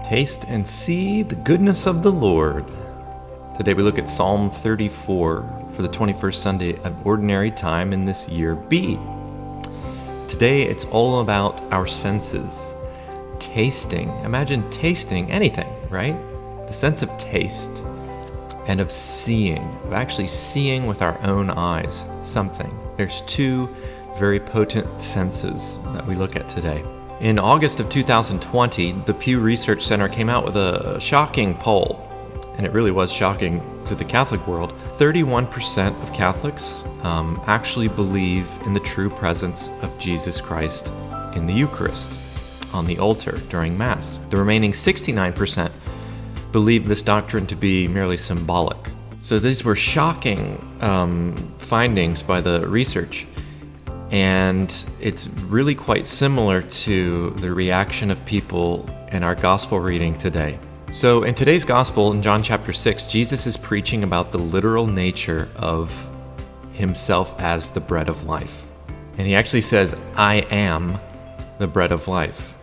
Taste and see the goodness of the Lord. Today we look at Psalm 34 for the 21st Sunday of Ordinary Time in this year B. Today it's all about our senses. Tasting. Imagine tasting anything, right? The sense of taste and of seeing, of actually seeing with our own eyes something. There's two very potent senses that we look at today. In August of 2020, the Pew Research Center came out with a shocking poll, and it really was shocking to the Catholic world. 31% of Catholics actually believe in the true presence of Jesus Christ in the Eucharist, on the altar during Mass. The remaining 69% believe this doctrine to be merely symbolic. So these were shocking findings by the research. And it's really quite similar to the reaction of people in our gospel reading today. So in today's gospel, in John chapter 6, Jesus is preaching about the literal nature of himself as the bread of life. And he actually says, I am the bread of life.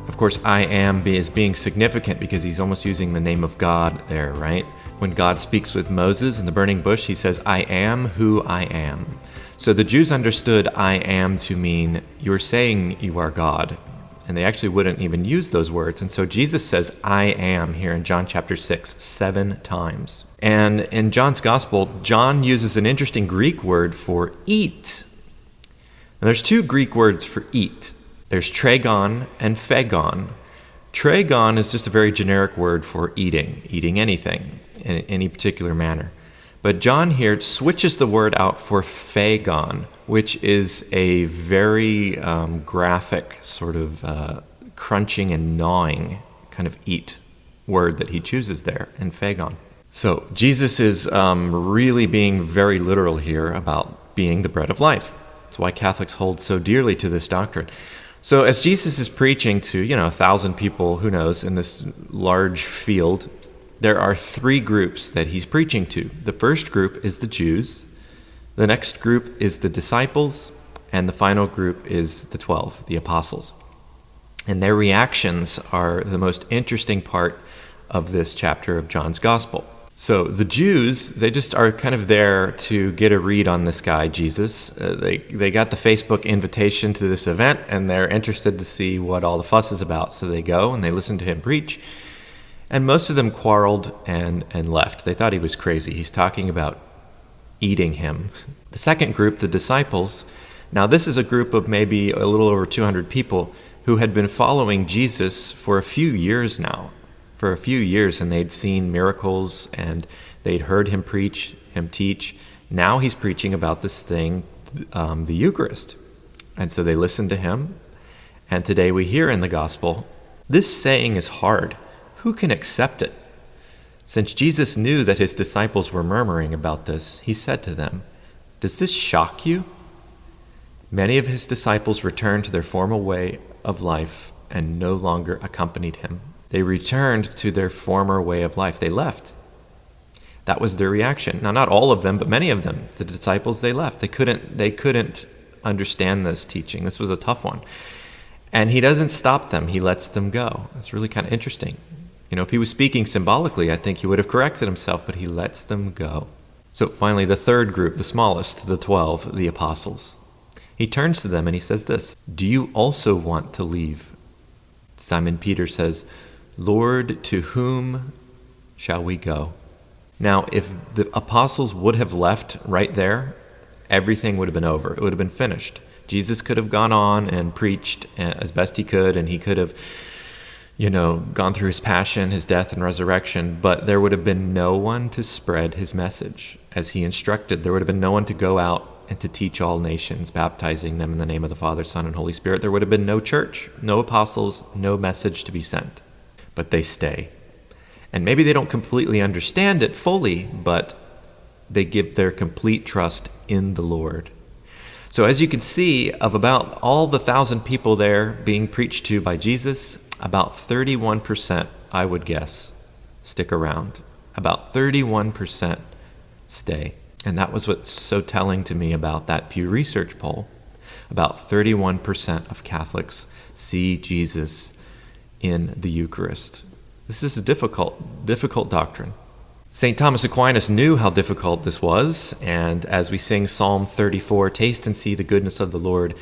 Of course, I am is being significant because he's almost using the name of God there, right? When God speaks with Moses in the burning bush, he says, I am who I am. So the Jews understood I am to mean you're saying you are God. And they actually wouldn't even use those words. And so Jesus says I am here in John chapter 6 7 times. And in John's gospel, John uses an interesting Greek word for eat. And there's two Greek words for eat. There's tragon and phagon. Tragon is just a very generic word for eating anything in any particular manner. But John here switches the word out for phagon, which is a very graphic sort of crunching and gnawing kind of eat word that he chooses there in phagon. So Jesus is really being very literal here about being the bread of life. That's why Catholics hold so dearly to this doctrine. So as Jesus is preaching to, 1,000 people, who knows, in this large field, there are three groups that he's preaching to. The first group is the Jews, the next group is the disciples, and the final group is the 12, the apostles. And their reactions are the most interesting part of this chapter of John's Gospel. So the Jews, they just are kind of there to get a read on this guy, Jesus. They got the Facebook invitation to this event, and they're interested to see what all the fuss is about. So they go and they listen to him preach. And most of them quarreled and left. They thought he was crazy. He's talking about eating him. The second group, the disciples, now this is a group of maybe a little over 200 people who had been following Jesus for a few years now. For a few years, and they'd seen miracles, and they'd heard him preach, him teach. Now he's preaching about this thing, the Eucharist. And so they listened to him. And today we hear in the gospel, this saying is hard. Who can accept it? Since Jesus knew that his disciples were murmuring about this, he said to them, does this shock you? Many of his disciples returned to their former way of life and no longer accompanied him. They returned to their former way of life. They left. That was their reaction. Now, not all of them, but many of them, the disciples, they left. They couldn't understand this teaching. This was a tough one. And he doesn't stop them. He lets them go. It's really kind of interesting. If he was speaking symbolically, I think he would have corrected himself, but he lets them go. So finally, the third group, the smallest, the 12, the apostles. He turns to them and he says this, do you also want to leave? Simon Peter says, Lord, to whom shall we go? Now, if the apostles would have left right there, everything would have been over. It would have been finished. Jesus could have gone on and preached as best he could, and he could have gone through his passion, his death, and resurrection, but there would have been no one to spread his message as he instructed. There would have been no one to go out and to teach all nations, baptizing them in the name of the Father, Son, and Holy Spirit. There would have been no church, no apostles, no message to be sent. But they stay. And maybe they don't completely understand it fully, but they give their complete trust in the Lord. So as you can see, of about all the 1,000 people there being preached to by Jesus, about 31%, I would guess, stick around. About 31% stay. And that was what's so telling to me about that Pew Research poll. About 31% of Catholics see Jesus in the Eucharist. This is a difficult doctrine. St. Thomas Aquinas knew how difficult this was, and as we sing Psalm 34, taste and see the goodness of the Lord,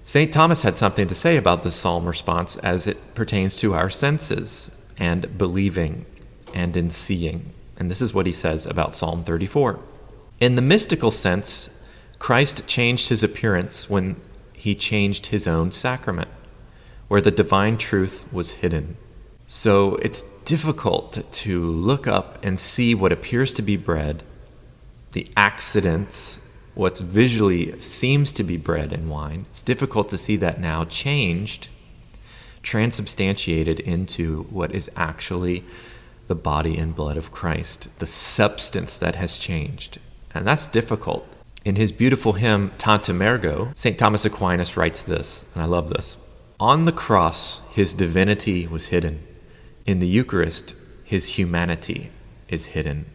St. Thomas had something to say about this psalm response as it pertains to our senses and believing and in seeing. And this is what he says about Psalm 34. In the mystical sense, Christ changed his appearance when he changed his own sacrament, where the divine truth was hidden. So it's difficult to look up and see what appears to be bread, the accidents, what visually seems to be bread and wine. It's difficult to see that now changed, transubstantiated into what is actually the body and blood of Christ, the substance that has changed. And that's difficult. In his beautiful hymn, Tantum Ergo, St. Thomas Aquinas writes this, and I love this. On the cross, his divinity was hidden. In the Eucharist, his humanity is hidden.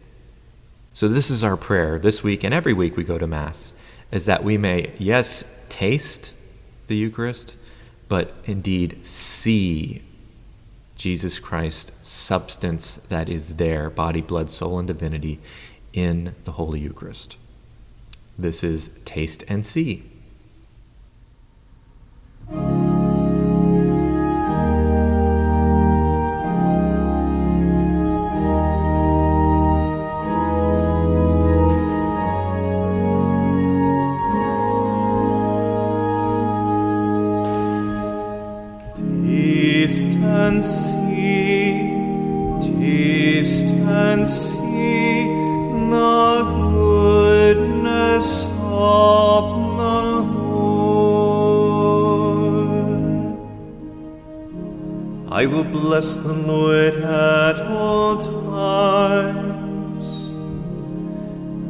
So this is our prayer this week, and every week we go to Mass, is that we may, yes, taste the Eucharist, but indeed see Jesus Christ's substance that is there, body, blood, soul, and divinity, in the Holy Eucharist. This is Taste and See. Taste and see the goodness of the Lord. I will bless the Lord at all times.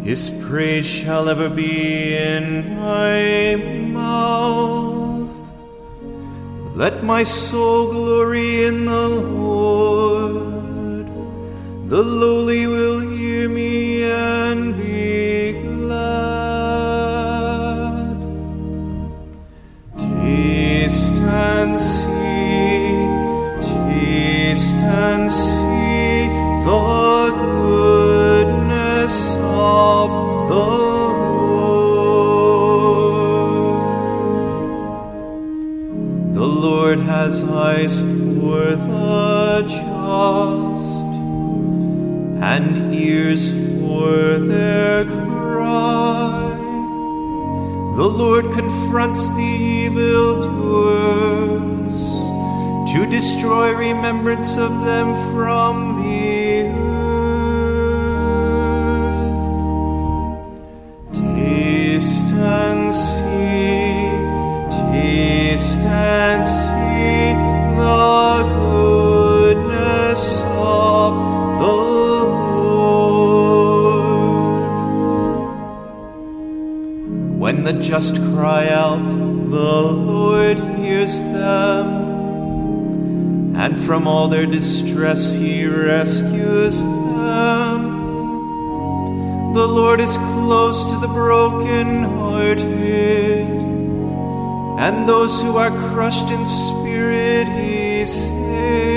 His praise shall ever be in my mouth. Let my soul glory in the Lord. The lowly will hear me and be glad. Taste and see the goodness of the Lord. The Lord has eyes for the just, and ears for their cry. The Lord confronts the evildoers, to destroy remembrance of them from the earth. Taste and see the goodness of the Lord. When the just cry out, the Lord hears them, and from all their distress he rescues them. The Lord is close to the broken-hearted, and those who are crushed in spirit he saves.